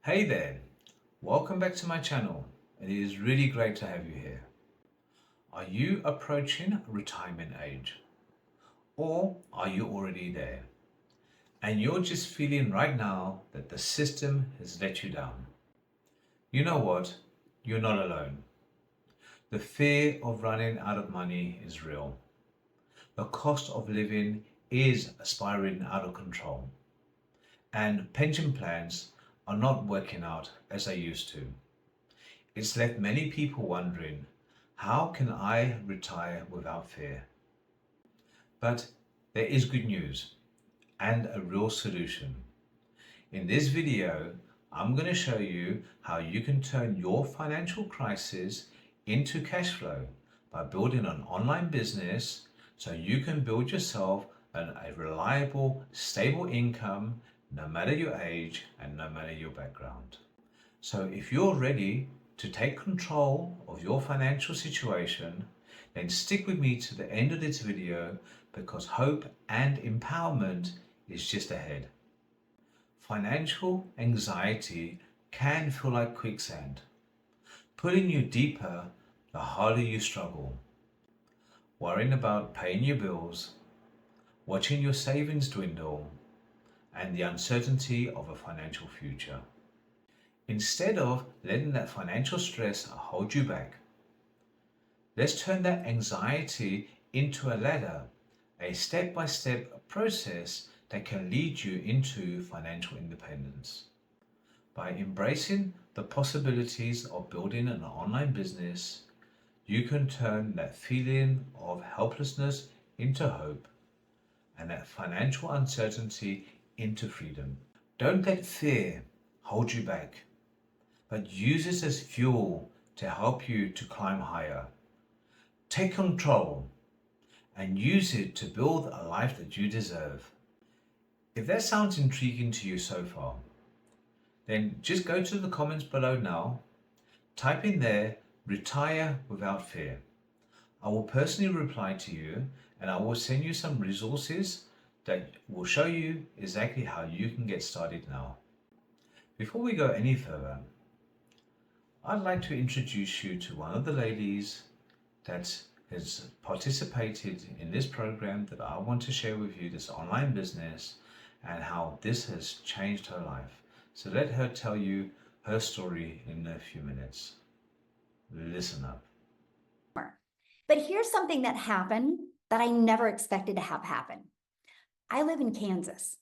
Hey there, welcome back to my channel. It is really great to have you here. Are you approaching retirement age? Or are you already there? And you're just feeling right now that the system has let you down. You know what? You're not alone. The fear of running out of money is real. The cost of living is spiraling out of control. And pension plans are not working out as they used to. It's left many people wondering, how can I retire without fear? But there is good news and a real solution. In this video, I'm going to show you how you can turn your financial crisis into cash flow by building an online business so you can build yourself a reliable, stable income no matter your age and no matter your background. So if you're ready to take control of your financial situation, then stick with me to the end of this video because hope and empowerment is just ahead. Financial anxiety can feel like quicksand, pulling you deeper the harder you struggle. Worrying about paying your bills, watching your savings dwindle, and the uncertainty of a financial future. Instead of letting that financial stress hold you back, let's turn that anxiety into a ladder, a step-by-step process that can lead you into financial independence. By embracing the possibilities of building an online business, you can turn that feeling of helplessness into hope and that financial uncertainty into freedom. Don't let fear hold you back, but use it as fuel to help you to climb higher. Take control and use it to build a life that you deserve. If that sounds intriguing to you so far, then just go to the comments below now, type in there, retire without fear. I will personally reply to you and I will send you some resources that will show you exactly how you can get started now. Before we go any further, I'd like to introduce you to one of the ladies that has participated in this program that I want to share with you, this online business, and how this has changed her life. So let her tell you her story in a few minutes. Listen up. But here's something that happened that I never expected to have happen. I live in Kansas.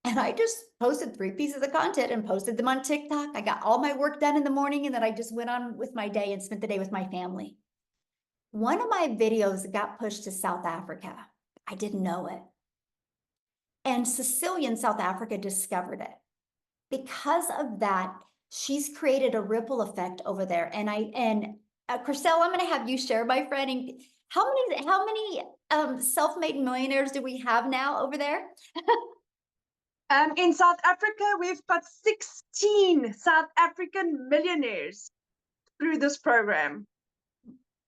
And I just posted 3 pieces of content and posted them on TikTok. I got all my work done in the morning and then I just went on with my day and spent the day with my family. One of my videos got pushed to South Africa. I didn't know it. And Cecilia in South Africa discovered it. Because of that, she's created a ripple effect over there. And Christelle, I'm going to have you share, my friend. And how many self-made millionaires do we have now over there? In South Africa, we've got 16 South African millionaires through this program.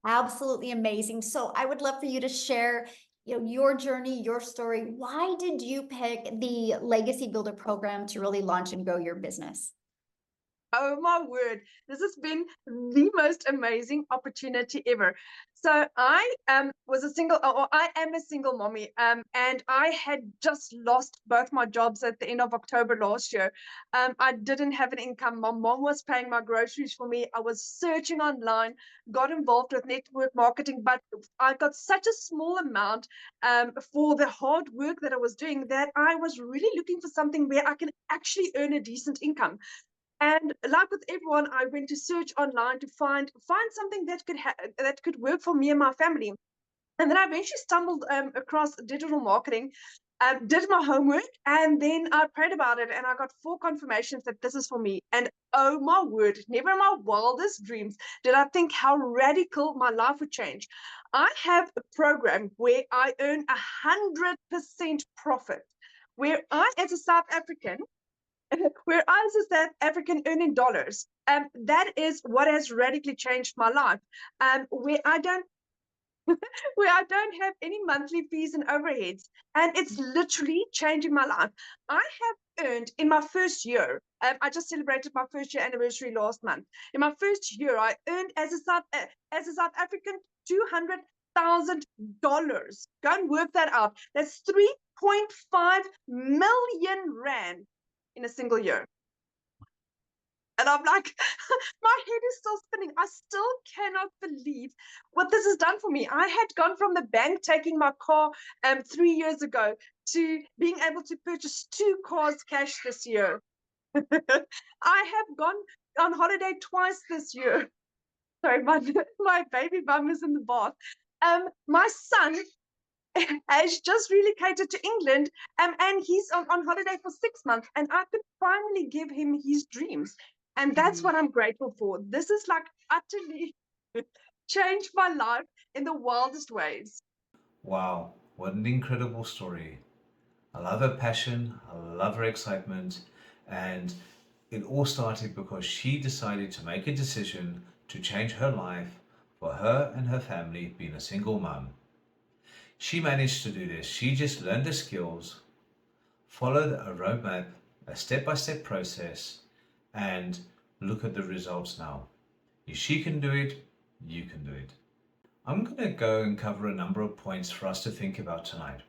Absolutely amazing. So I would love for you to share, your journey, your story. Why did you pick the Legacy Builder program to really launch and grow your business? Oh my word, this has been the most amazing opportunity ever. So I was a single, or I am a single mommy, and I had just lost both my jobs at the end of October last year. I didn't have an income. My mom was paying my groceries for me. I was searching online, got involved with network marketing, but I got such a small amount for the hard work that I was doing that I was really looking for something where I can actually earn a decent income. And like with everyone, I went to search online to find something that could work for me and my family. And then I eventually stumbled across digital marketing, did my homework, and then I prayed about it, and I got 4 confirmations that this is for me. And oh my word, never in my wildest dreams did I think how radical my life would change. I have a program where I earn 100% profit, where I, as a South African, where I was a South African earning dollars. That is what has radically changed my life. Where I don't where I don't have any monthly fees and overheads. And it's literally changing my life. I have earned in my first year, I just celebrated my first year anniversary last month. In my first year, I earned as a South African $200,000. Go and work that out. That's 3.5 million rand in a single year. And I'm like, my head is still spinning. I still cannot believe what this has done for me. I had gone from the bank taking my car 3 years ago to being able to purchase 2 cars cash this year. I have gone on holiday twice this year. Sorry, my baby bum is in the bath. My son has just relocated to England, and he's on holiday for 6 months, and I could finally give him his dreams. And that's what I'm grateful for. This is like utterly changed my life in the wildest ways. Wow, what an incredible story. I love her passion, I love her excitement, and it all started because she decided to make a decision to change her life for her and her family being a single mum. She managed to do this. She just learned the skills, followed a roadmap, a step-by-step process, and look at the results now. If she can do it, you can do it. I'm going to go and cover a number of points for us to think about tonight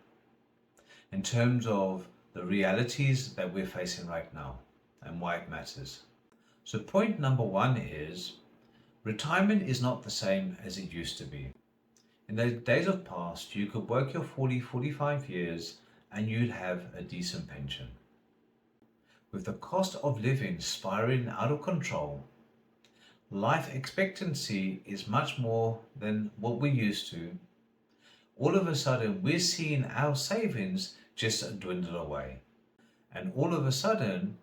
in terms of the realities that we're facing right now and why it matters. So point number one is retirement is not the same as it used to be. In the days of past, you could work your 40, 45 years and you'd have a decent pension. With the cost of living spiraling out of control, life expectancy is much more than what we used to. All of a sudden, we're seeing our savings just dwindle away. And all of a sudden,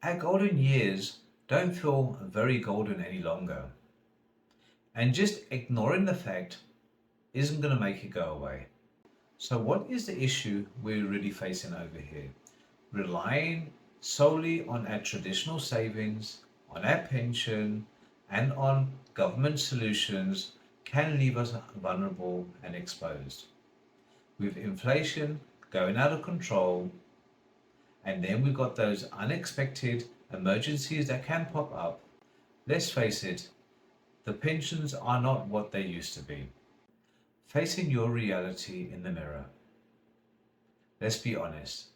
our golden years don't feel very golden any longer. And just ignoring the fact isn't going to make it go away. So what is the issue we're really facing over here? Relying solely on our traditional savings, on our pension, and on government solutions can leave us vulnerable and exposed. With inflation going out of control, and then we've got those unexpected emergencies that can pop up, let's face it, the pensions are not what they used to be. Facing your reality in the mirror. Let's be honest.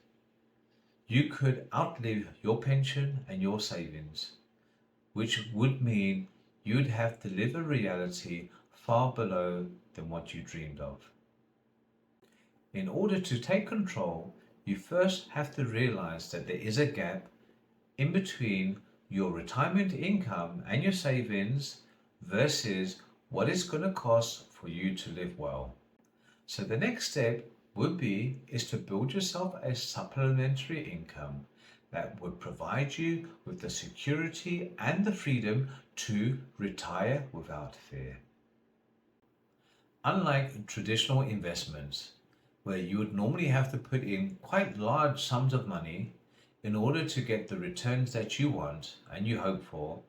You could outlive your pension and your savings, which would mean you'd have to live a reality far below than what you dreamed of. In order to take control, you first have to realize that there is a gap in between your retirement income and your savings versus what it's going to cost for you to live well. So the next step would be to build yourself a supplementary income that would provide you with the security and the freedom to retire without fear. Unlike traditional investments, where you would normally have to put in quite large sums of money in order to get the returns that you want and you hope for,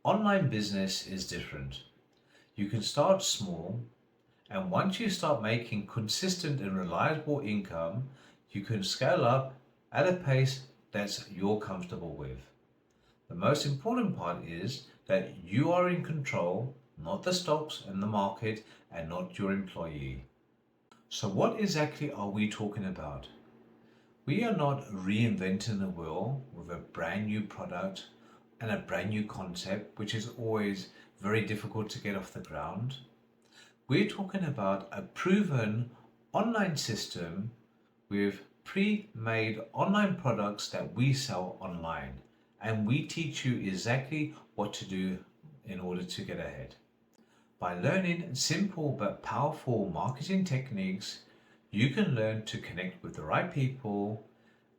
online business is different. You can start small, and once you start making consistent and reliable income, you can scale up at a pace that you're comfortable with. The most important part is that you are in control, not the stocks and the market, and not your employee. So what exactly are we talking about? We are not reinventing the wheel with a brand new product and a brand new concept, which is always very difficult to get off the ground. We're talking about a proven online system with pre-made online products that we sell online, and we teach you exactly what to do in order to get ahead. By learning simple but powerful marketing techniques, you can learn to connect with the right people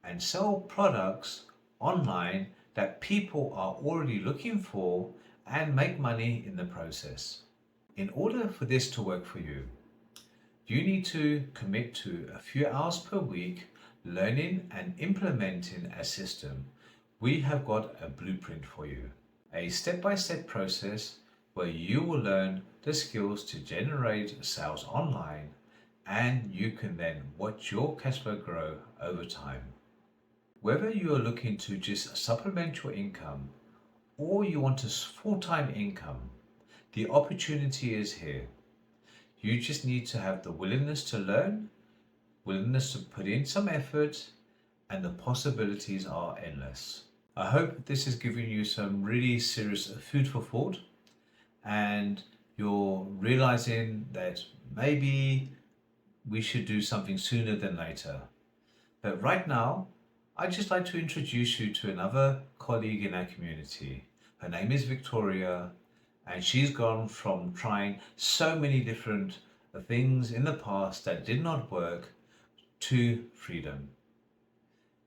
and sell products online that people are already looking for and make money in the process. In order for this to work for you, you need to commit to a few hours per week learning and implementing a system. We have got a blueprint for you, a step-by-step process where you will learn the skills to generate sales online, and you can then watch your cash flow grow over time. Whether you are looking to just supplement your income or you want a full-time income, the opportunity is here. You just need to have the willingness to learn, willingness to put in some effort, and the possibilities are endless. I hope this has given you some really serious food for thought, and you're realizing that maybe we should do something sooner than later. But right now, I'd just like to introduce you to another colleague in our community. Her name is Victoria, and she's gone from trying so many different things in the past that did not work to freedom.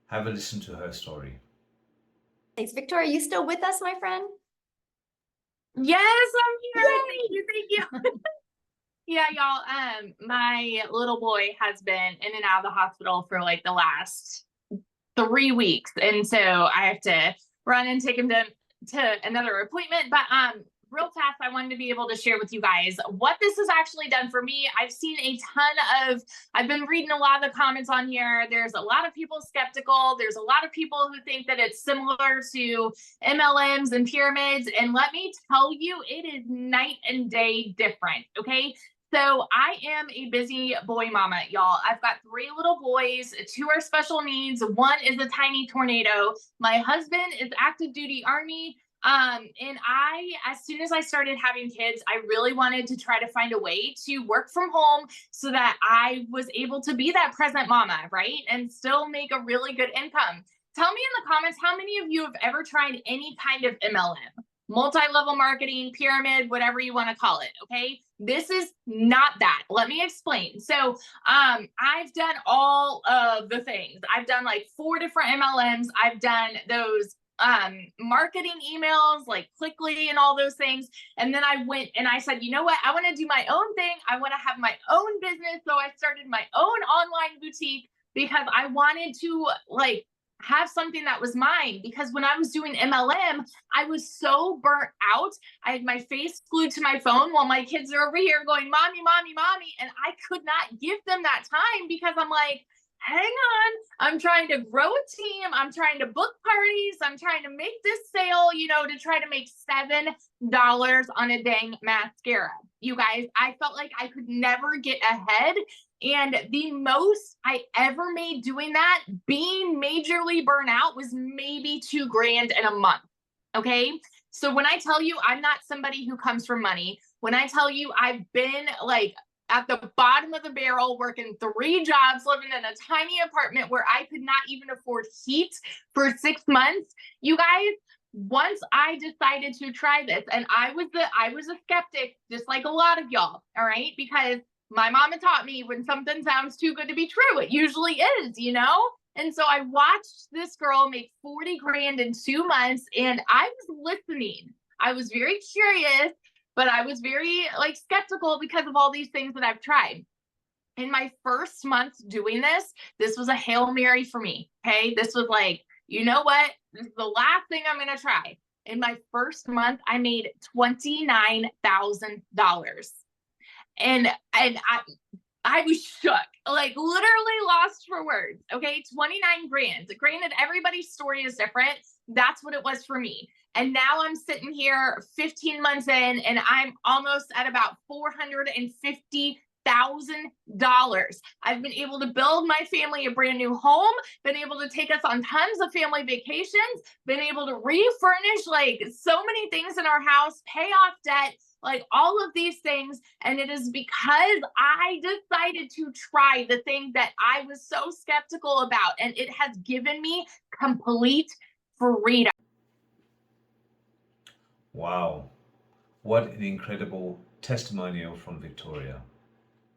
Have a listen to her story. Thanks, Victoria. Are you still with us, my friend? Yes, I'm here. Yay! Thank you. Yeah, y'all. My little boy has been in and out of the hospital for like the last 3 weeks, and so I have to run and take him to another appointment. But real fast, I wanted to be able to share with you guys what this has actually done for me. I've been reading a lot of the comments on here. There's a lot of people skeptical. There's a lot of people who think that it's similar to MLMs and pyramids. And let me tell you, it is night and day different. Okay. So I am a busy boy mama, y'all. I've got 3 little boys, 2 are special needs, 1 is a tiny tornado. My husband is active duty Army. And as soon as I started having kids, I really wanted to try to find a way to work from home so that I was able to be that present mama, right? And still make a really good income. Tell me in the comments, how many of you have ever tried any kind of MLM? Multi-level marketing, pyramid, whatever you want to call it. Okay. This is not that. Let me explain. So, I've done all of the things. I've done like 4 different MLMs. I've done those marketing emails like Clickly and all those things. And then I went and I said, you know what? I want to do my own thing. I want to have my own business. So I started my own online boutique because I wanted to like have something that was mine, because when I was doing MLM, I was so burnt out. I had my face glued to my phone while my kids are over here going, mommy, mommy, mommy. And I could not give them that time because I'm like, hang on, I'm trying to grow a team. I'm trying to book parties. I'm trying to make this sale, to try to make $7 on a dang mascara. You guys, I felt like I could never get ahead. And the most I ever made doing that, being majorly burnt out, was maybe $2,000 in a month. Okay. So when I tell you I'm not somebody who comes from money, when I tell you I've been like at the bottom of the barrel, working 3 jobs, living in a tiny apartment where I could not even afford heat for 6 months, you guys, once I decided to try this, and I was a skeptic, just like a lot of y'all, all right? Because my mama taught me when something sounds too good to be true, it usually is, And so I watched this girl make $40,000 in 2 months, and I was listening. I was very curious, but I was very skeptical because of all these things that I've tried. In my first month doing this was a Hail Mary for me. Okay. This was like, you know what? This is the last thing I'm going to try. In my first month, I made $29,000. And I was shook, like literally lost for words. Okay. 29 grand. Granted, everybody's story is different. That's what it was for me. And now I'm sitting here 15 months in, and I'm almost at about $450,000. I've been able to build my family a brand new home, been able to take us on tons of family vacations, been able to refurnish like so many things in our house, pay off debt, like all of these things. And it is because I decided to try the thing that I was so skeptical about, and it has given me complete freedom. Wow, what an incredible testimonial from Victoria.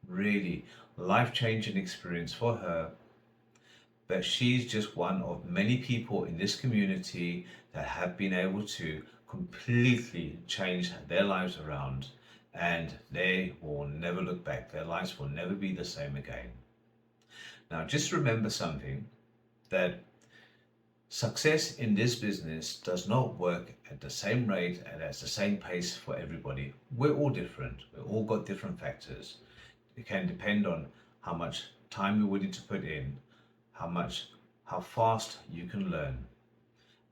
Really life-changing experience for her. But she's just one of many people in this community that have been able to completely change their lives around, and they will never look back. Their lives will never be the same again. Now, just remember something, that Success in this business does not work at the same rate and at the same pace for everybody. We're all different. We've all got different factors. It can depend on how much time you're willing to put in, how fast you can learn,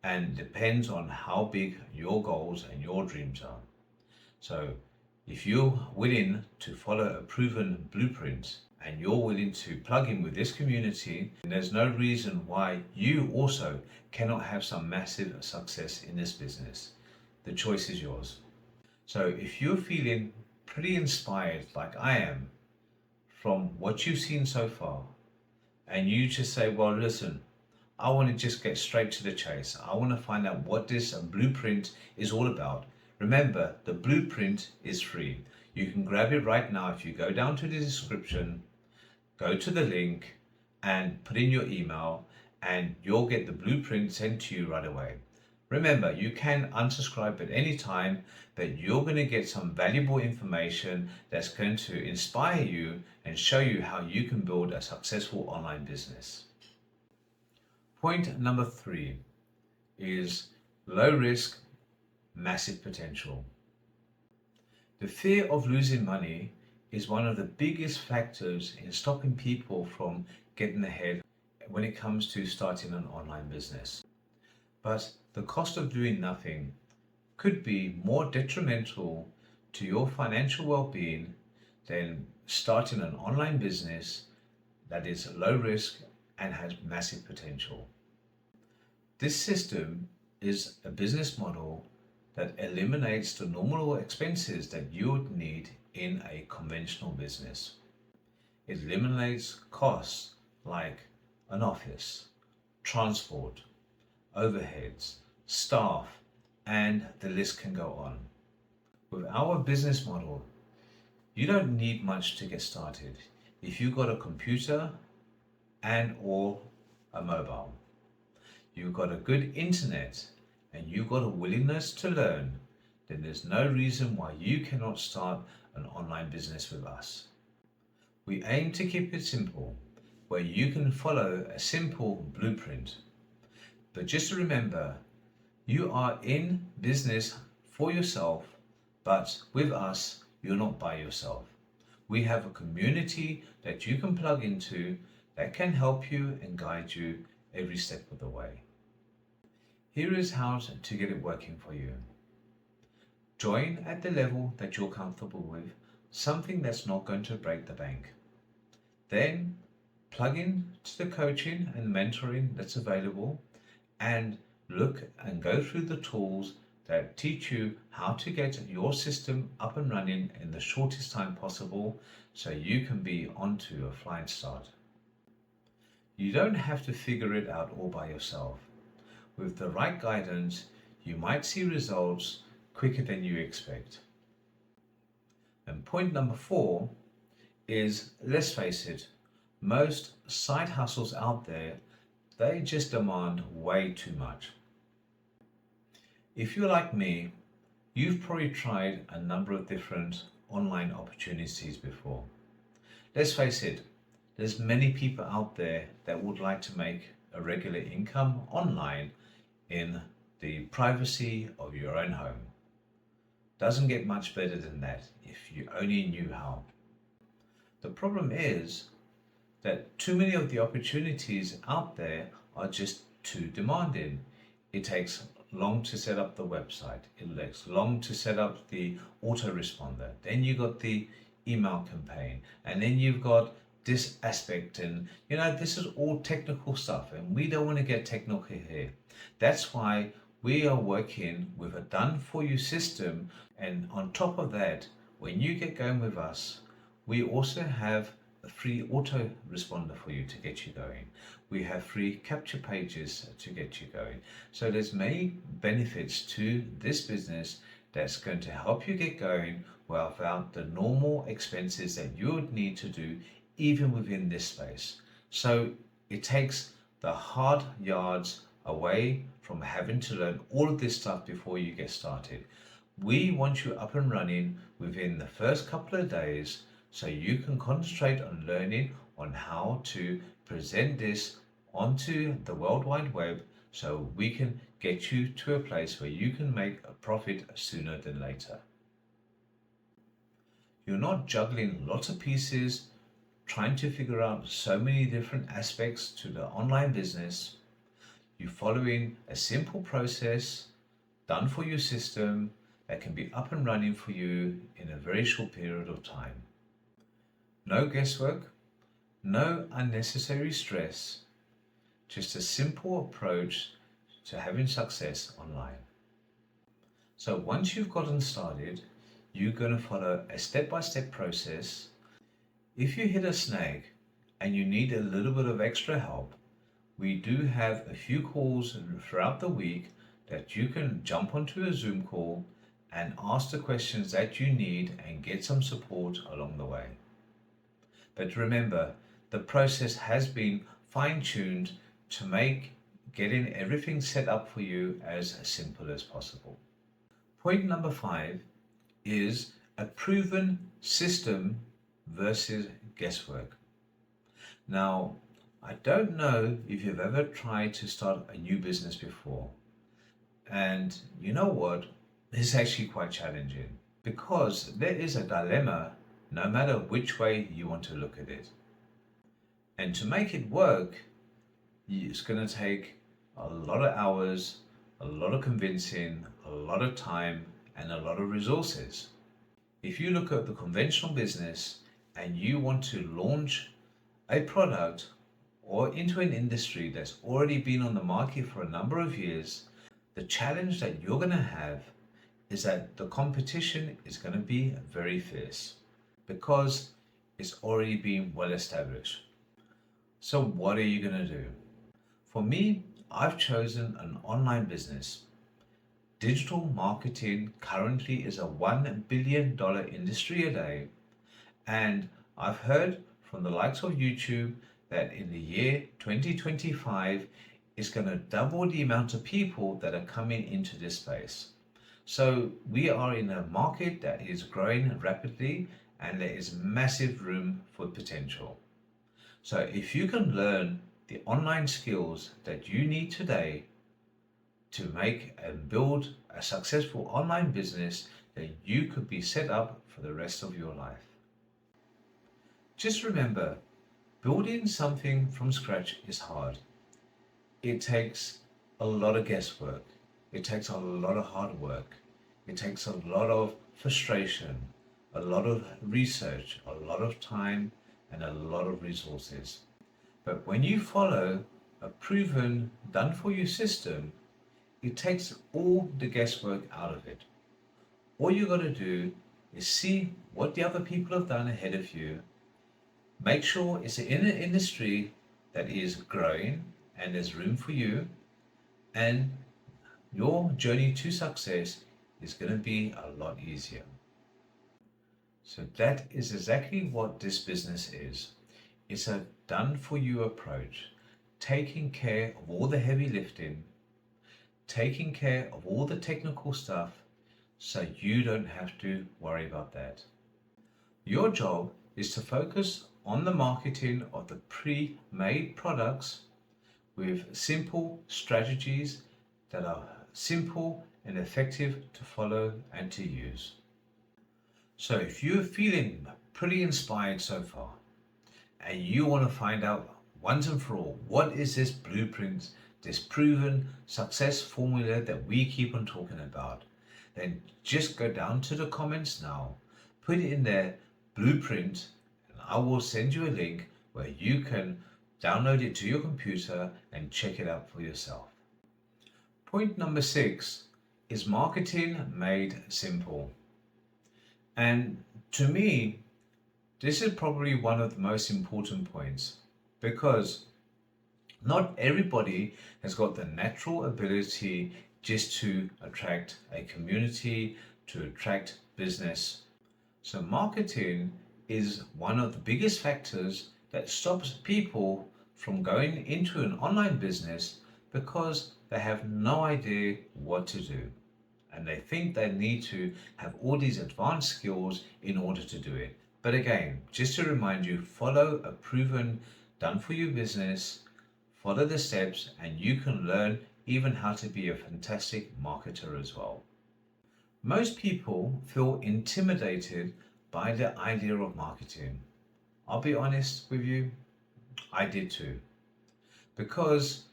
and depends on how big your goals and your dreams are. So if you're willing to follow a proven blueprint and you're willing to plug in with this community, then there's no reason why you also cannot have some massive success in this business. The choice is yours. So if you're feeling pretty inspired like I am from what you've seen so far, and you just say, well, listen, I want to just get straight to the chase. I want to find out what this blueprint is all about. Remember, the blueprint is free. You can grab it right now if you go down to the description, go to the link and put in your email, and you'll get the blueprint sent to you right away. Remember, you can unsubscribe at any time, but you're going to get some valuable information that's going to inspire you and show you how you can build a successful online business. Point number 3 is low risk, massive potential. The fear of losing money is one of the biggest factors in stopping people from getting ahead when it comes to starting an online business. But the cost of doing nothing could be more detrimental to your financial well-being than starting an online business that is low risk and has massive potential. This system is a business model that eliminates the normal expenses that you would need in a conventional business. It eliminates costs like an office, transport, overheads, staff, and the list can go on. With our business model, you don't need much to get started. If you've got a computer and or a mobile, you've got a good internet, and you've got a willingness to learn, then there's no reason why you cannot start an online business with us. We aim to keep it simple, where you can follow a simple blueprint. But just remember, you are in business for yourself, but with us, you're not by yourself. We have a community that you can plug into that can help you and guide you every step of the way. Here is how to get it working for you. Join at the level that you're comfortable with, something that's not going to break the bank. Then plug in to the coaching and mentoring that's available and look and go through the tools that teach you how to get your system up and running in the shortest time possible so you can be onto a flying start. You don't have to figure it out all by yourself. With the right guidance, you might see results quicker than you expect. And point number 4 is, let's face it, most side hustles out there, they just demand way too much. If you're like me, you've probably tried a number of different online opportunities before. Let's face it, there's many people out there that would like to make a regular income online in the privacy of your own home. Doesn't get much better than that if you only knew how. The problem is that too many of the opportunities out there are just too demanding. It takes long to set up the website. It takes long to set up the autoresponder. Then you got the email campaign, and then you've got this aspect, and this is all technical stuff, and we don't want to get technical here. That's why we are working with a done for you system, and on top of that, when you get going with us, we also have a free autoresponder for you to get you going. We have free capture pages to get you going. So there's many benefits to this business that's going to help you get going without the normal expenses that you would need to do even within this space. So it takes the hard yards away from having to learn all of this stuff before you get started. We want you up and running within the first couple of days so you can concentrate on learning on how to present this onto the World Wide Web so we can get you to a place where you can make a profit sooner than later. You're not juggling lots of pieces, trying to figure out so many different aspects to the online business. You're following a simple process done for your system that can be up and running for you in a very short period of time. No guesswork, no unnecessary stress, just a simple approach to having success online. So once you've gotten started, you're going to follow a step-by-step process. If you hit a snag and you need a little bit of extra help, we do have a few calls throughout the week that you can jump onto a Zoom call and ask the questions that you need and get some support along the way. But remember, the process has been fine-tuned to make getting everything set up for you as simple as possible. Point number 5 is a proven system versus guesswork. Now, I don't know if you've ever tried to start a new business before. And you know what? It's actually quite challenging because there is a dilemma no matter which way you want to look at it. And to make it work, it's going to take a lot of hours, a lot of convincing, a lot of time, and a lot of resources. If you look at the conventional business and you want to launch a product or into an industry that's already been on the market for a number of years, the challenge that you're going to have is that the competition is going to be very fierce because it's already been well established. So what are you going to do? For me, I've chosen an online business. Digital marketing currently is a $1 billion industry a day, and I've heard from the likes of YouTube that in the year 2025 is going to double the amount of people that are coming into this space. So we are in a market that is growing rapidly and there is massive room for potential. So if you can learn the online skills that you need today to make and build a successful online business, then you could be set up for the rest of your life. Just remember, building something from scratch is hard. It takes a lot of guesswork. It takes a lot of hard work. It takes a lot of frustration, a lot of research, a lot of time, and a lot of resources. But when you follow a proven, done for you system, it takes all the guesswork out of it. All you got to do is see what the other people have done ahead of you. Make sure it's in an industry that is growing and there's room for you, and your journey to success is going to be a lot easier. So that is exactly what this business is. It's a done for you approach, taking care of all the heavy lifting, taking care of all the technical stuff so you don't have to worry about that. Your job is to focus on the marketing of the pre-made products with simple strategies that are simple and effective to follow and to use. So if you're feeling pretty inspired so far and you want to find out once and for all, what is this blueprint, this proven success formula that we keep on talking about, then just go down to the comments now, put it in there, blueprint, and I will send you a link where you can download it to your computer and check it out for yourself. Point number 6 is marketing made simple. And to me, this is probably one of the most important points, because not everybody has got the natural ability just to attract a community, to attract business. So marketing is one of the biggest factors that stops people from going into an online business because they have no idea what to do. And they think they need to have all these advanced skills in order to do it. But again, just to remind you, follow a proven, done for you business, follow the steps, and you can learn even how to be a fantastic marketer as well. Most people feel intimidated by the idea of marketing. I'll be honest with you, I did too. Because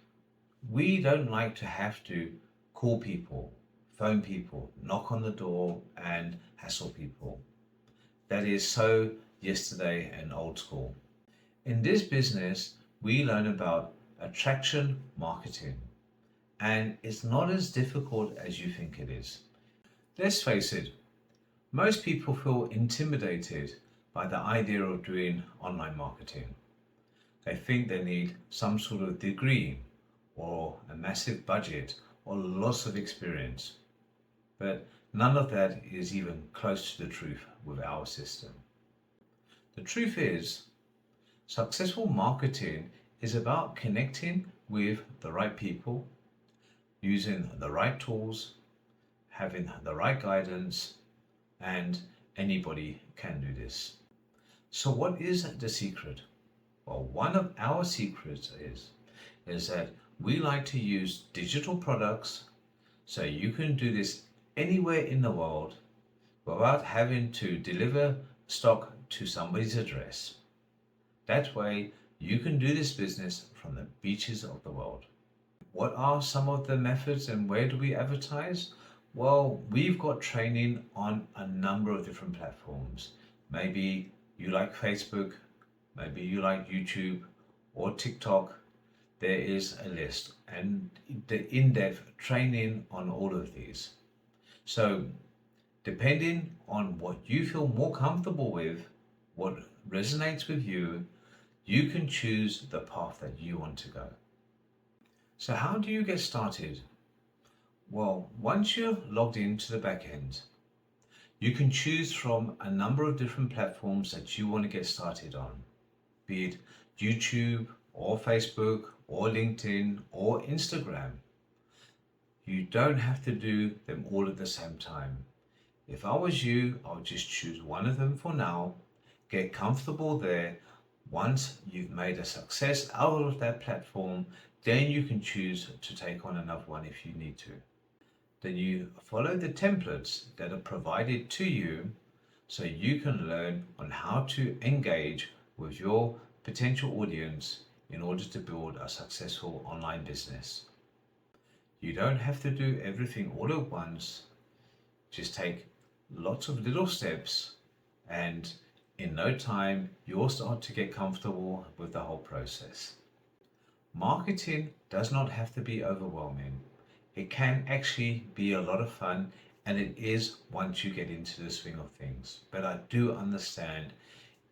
we don't like to have to call people, phone people, knock on the door and hassle people. That is so yesterday and old school. In this business, we learn about attraction marketing, and it's not as difficult as you think it is. Let's face it, most people feel intimidated by the idea of doing online marketing. They think they need some sort of degree or a massive budget or lots of experience. But none of that is even close to the truth with our system. The truth is, successful marketing is about connecting with the right people, using the right tools, having the right guidance, and anybody can do this. So what is the secret? Well, one of our secrets is that we like to use digital products so you can do this anywhere in the world without having to deliver stock to somebody's address. That way you can do this business from the beaches of the world. What are some of the methods and where do we advertise? Well, we've got training on a number of different platforms. Maybe you like Facebook, maybe you like YouTube or TikTok. There is a list and the in-depth training on all of these. So depending on what you feel more comfortable with, what resonates with you, you can choose the path that you want to go. So how do you get started? Well, once you're logged into the back end, you can choose from a number of different platforms that you want to get started on, be it YouTube or Facebook or LinkedIn or Instagram. You don't have to do them all at the same time. If I was you, I would just choose one of them for now, get comfortable there. Once you've made a success out of that platform, then you can choose to take on another one if you need to. Then you follow the templates that are provided to you so you can learn on how to engage with your potential audience in order to build a successful online business. You don't have to do everything all at once. Just take lots of little steps and in no time you'll start to get comfortable with the whole process. Marketing does not have to be overwhelming. It can actually be a lot of fun, and it is once you get into the swing of things. But I do understand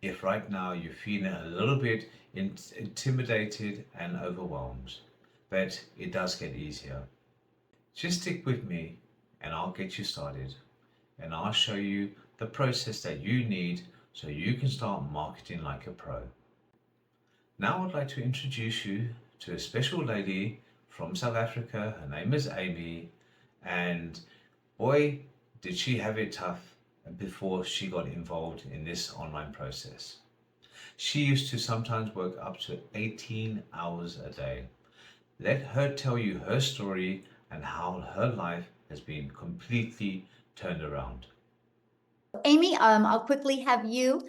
if right now you're feeling a little bit intimidated and overwhelmed, but it does get easier. Just stick with me and I'll get you started, and I'll show you the process that you need so you can start marketing like a pro. Now I'd like to introduce you to a special lady from South Africa. Her name is Amy, and boy, did she have it tough before she got involved in this online process. She used to sometimes work up to 18 hours a day. Let her tell you her story and how her life has been completely turned around. Amy, I'll quickly have you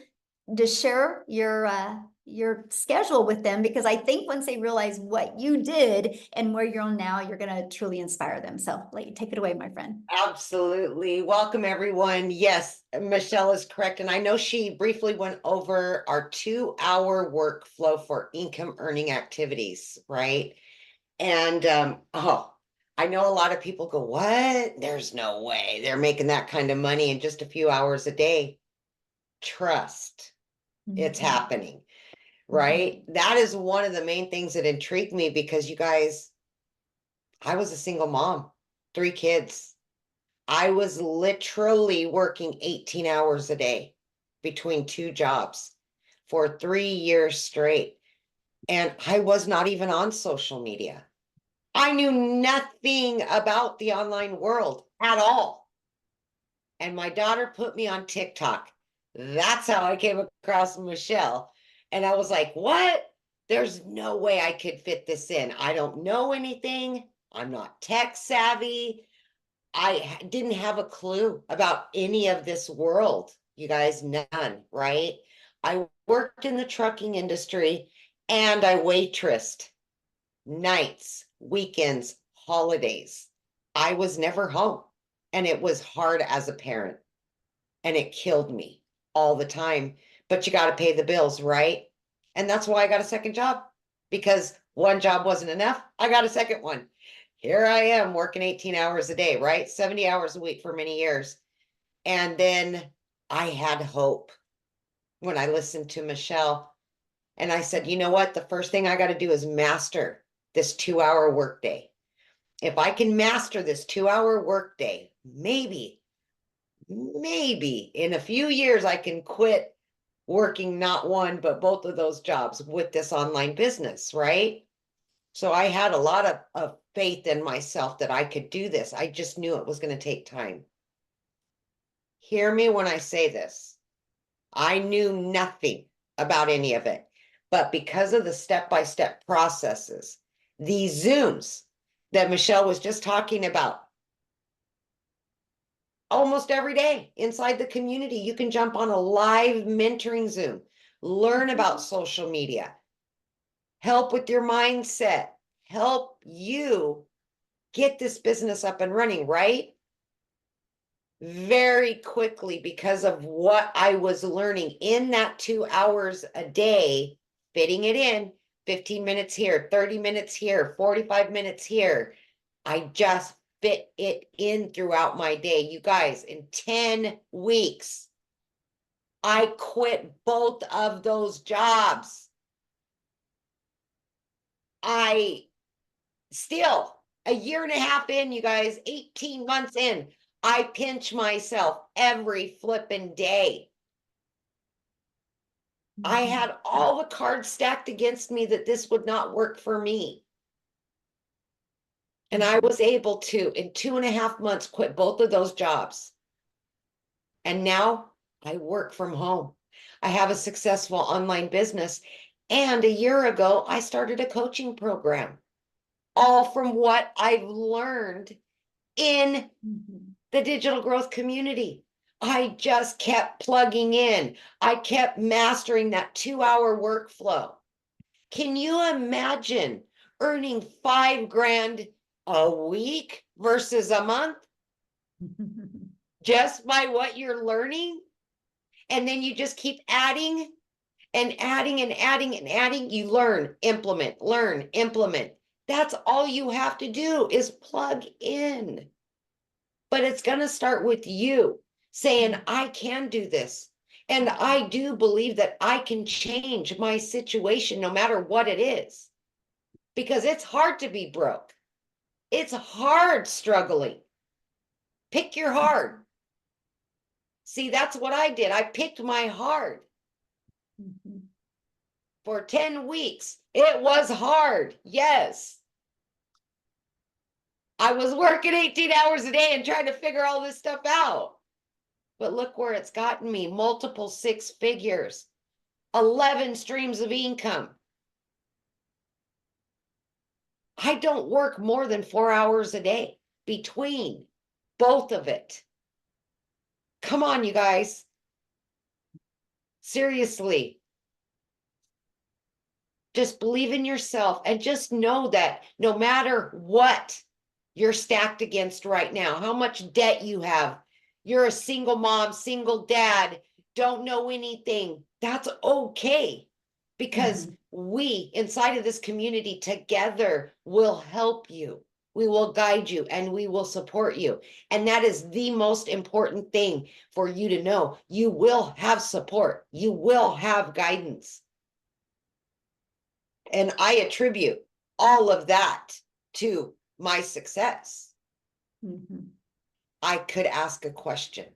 just share your schedule with them, because I think once they realize what you did and where you're on now, you're going to truly inspire them. So take it away, my friend. Absolutely. Welcome, everyone. Yes, Michelle is correct. And I know she briefly went over our 2-hour workflow for income earning activities, right? And I know a lot of people go, what? There's no way they're making that kind of money in just a few hours a day. Trust, it's happening, right? That is one of the main things that intrigued me, because you guys, I was a single mom, 3 kids. I was literally working 18 hours a day between 2 jobs for 3 years straight. And I was not even on social media. I knew nothing about the online world at all. And my daughter put me on TikTok. That's how I came across Michelle. And I was like, what? There's no way I could fit this in. I don't know anything. I'm not tech savvy. Didn't have a clue about any of this world, you guys, none, right? I worked in the trucking industry and I waitressed nights, weekends, holidays. I was never home and it was hard as a parent and it killed me all the time. But you got to pay the bills, right? And that's why I got a second job, because one job wasn't enough. I got a second one. Here I am working 18 hours a day, right? 70 hours a week for many years. And then I had hope when I listened to Michelle. And I said, you know what? The first thing I got to do is master this 2-hour workday. If I can master this 2-hour workday, maybe in a few years, I can quit working not one, but both of those jobs with this online business, right? So I had a lot of faith in myself that I could do this. I just knew it was going to take time. Hear me when I say this. I knew nothing about any of it, but because of the step-by-step processes, these Zooms that Michelle was just talking about, almost every day inside the community, you can jump on a live mentoring Zoom, learn about social media, help with your mindset, help you get this business up and running, right? Very quickly, because of what I was learning in that 2 hours a day, fitting it in, 15 minutes here, 30 minutes here, 45 minutes here. I just fit it in throughout my day. You guys, in 10 weeks, I quit both of those jobs. I still, a year and a half in, you guys, 18 months in, I pinch myself every flippin' day. I had all the cards stacked against me that this would not work for me. And I was able to, in 2.5 months, quit both of those jobs. And now I work from home. I have a successful online business. And a year ago, I started a coaching program, all from what I've learned in the digital growth community. I just kept plugging in. I kept mastering that 2-hour workflow. Can you imagine earning $5,000 a week versus a month just by what you're learning? And then you just keep adding and adding and adding and adding. You learn, implement. That's all you have to do is plug in. But it's going to start with you saying, I can do this. And I do believe that I can change my situation no matter what it is. Because it's hard to be broke. It's hard struggling. Pick your hard. See, that's what I did. I picked my hard. For 10 weeks, it was hard. Yes. I was working 18 hours a day and trying to figure all this stuff out. But look where it's gotten me. Multiple 6 figures, 11 streams of income. I don't work more than 4 hours a day between both of it. Come on, you guys. Seriously. Just believe in yourself and just know that no matter what you're stacked against right now, how much debt you have, you're a single mom, single dad, don't know anything, that's okay. Because we inside of this community together will help you. We will guide you and we will support you. And that is the most important thing for you to know. You will have support. You will have guidance. And I attribute all of that to my success. I could ask a question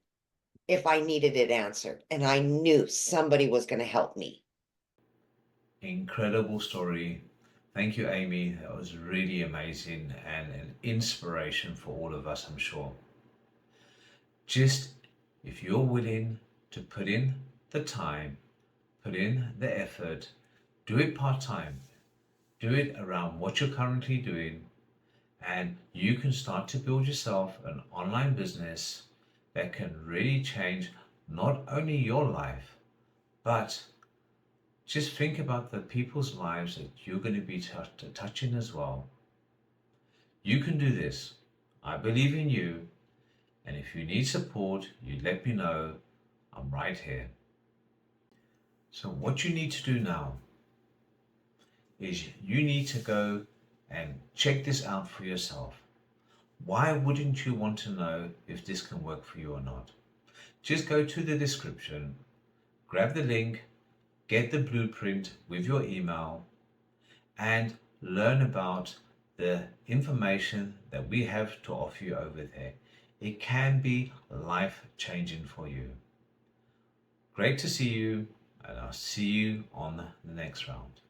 if I needed it answered, and I knew somebody was going to help me. Incredible story. Thank you, Amy. That was really amazing and an inspiration for all of us, I'm sure. Just if you're willing to put in the time, put in the effort, do it part-time, do it around what you're currently doing, and you can start to build yourself an online business that can really change not only your life, but just think about the people's lives that you're going to be touching as well. You can do this. I believe in you. And if you need support, you let me know. I'm right here. So what you need to do now is you need to go and check this out for yourself. Why wouldn't you want to know if this can work for you or not? Just go to the description, grab the link, get the blueprint with your email, and learn about the information that we have to offer you over there. It can be life-changing for you. Great to see you, and I'll see you on the next round.